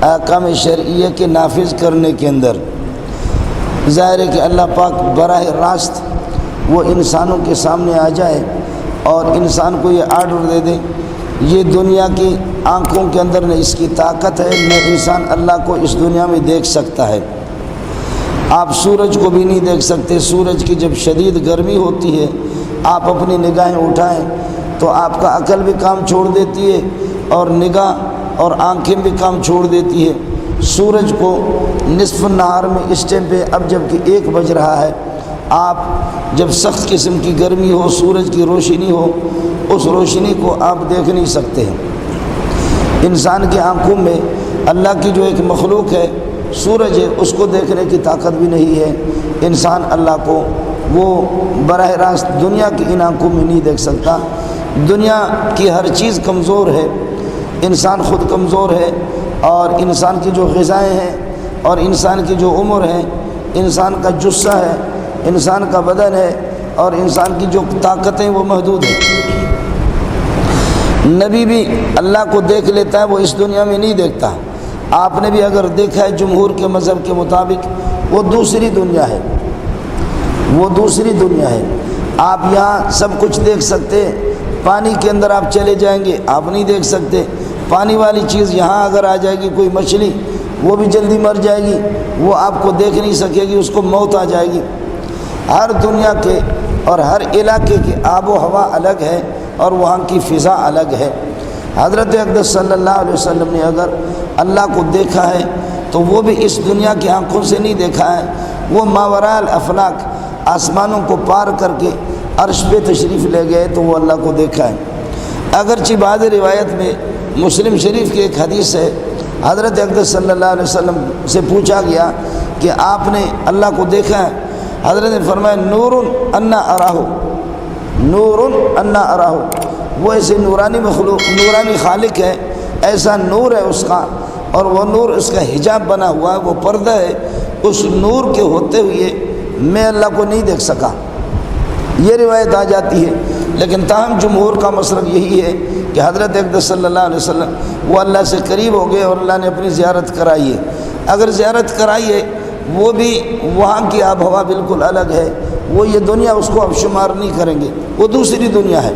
احکام شرعیہ کے نافذ کرنے کے اندر ظاہر ہے کہ اللہ پاک براہ راست وہ انسانوں کے سامنے آ جائے اور انسان کو یہ آرڈر دے دے، یہ دنیا کی آنکھوں کے اندر نہ اس کی طاقت ہے، نہ انسان اللہ کو اس دنیا میں دیکھ سکتا ہے۔ آپ سورج کو بھی نہیں دیکھ سکتے، سورج کی جب شدید گرمی ہوتی ہے آپ اپنی نگاہیں اٹھائیں تو آپ کا عقل بھی کام چھوڑ دیتی ہے اور نگاہ اور آنکھیں بھی کام چھوڑ دیتی ہے۔ سورج کو نصف نہار میں اس ٹائم پہ اب جب کہ 1 بج رہا ہے، آپ جب سخت قسم کی گرمی ہو، سورج کی روشنی ہو، اس روشنی کو آپ دیکھ نہیں سکتے ہیں۔ انسان کی آنکھوں میں اللہ کی جو ایک مخلوق ہے سورج ہے، اس کو دیکھنے کی طاقت بھی نہیں ہے۔ انسان اللہ کو وہ براہ راست دنیا کی ان آنکھوں میں نہیں دیکھ سکتا۔ دنیا کی ہر چیز کمزور ہے، انسان خود کمزور ہے، اور انسان کی جو غذائیں ہیں اور انسان کی جو عمر ہے، انسان کا جثہ ہے، انسان کا بدن ہے اور انسان کی جو طاقتیں وہ محدود ہیں۔ نبی بھی اللہ کو دیکھ لیتا ہے، وہ اس دنیا میں نہیں دیکھتا۔ آپ نے بھی اگر دیکھا ہے جمہور کے مذہب کے مطابق وہ دوسری دنیا ہے، وہ دوسری دنیا ہے۔ آپ یہاں سب کچھ دیکھ سکتے ہیں، پانی کے اندر آپ چلے جائیں گے آپ نہیں دیکھ سکتے۔ پانی والی چیز یہاں اگر آ جائے گی، کوئی مچھلی، وہ بھی جلدی مر جائے گی، وہ آپ کو دیکھ نہیں سکے گی، اس کو موت آ جائے گی۔ ہر دنیا کے اور ہر علاقے کی آب و ہوا الگ ہے اور وہاں کی فضا الگ ہے۔ حضرت اقدس صلی اللہ علیہ وسلم نے اگر اللہ کو دیکھا ہے تو وہ بھی اس دنیا کی آنکھوں سے نہیں دیکھا ہے، وہ ماوراء الافلاک آسمانوں کو پار کر کے عرش پہ تشریف لے گئے تو وہ اللہ کو دیکھا ہے۔ اگرچہ بعض روایت میں مسلم شریف کی ایک حدیث ہے، حضرت اقدس صلی اللہ علیہ وسلم سے پوچھا گیا کہ آپ نے اللہ کو دیکھا ہے؟ حضرت نے فرمایا نور انا اراہ، نور انا اراہ، وہ ایسے نورانی مخلوق، نورانی خالق ہے، ایسا نور ہے اس کا، اور وہ نور اس کا حجاب بنا ہوا ہے، وہ پردہ ہے، اس نور کے ہوتے ہوئے میں اللہ کو نہیں دیکھ سکا۔ یہ روایت آ جاتی ہے، لیکن تاہم جمہور کا مسلک یہی ہے کہ حضرت اقدس صلی اللہ علیہ وسلم وہ اللہ سے قریب ہو گئے اور اللہ نے اپنی زیارت کرائی ہے۔ اگر زیارت کرائی ہے، وہ بھی وہاں کی آب و ہوا بالکل الگ ہے، وہ یہ دنیا اس کو اب شمار نہیں کریں گے، وہ دوسری دنیا ہے۔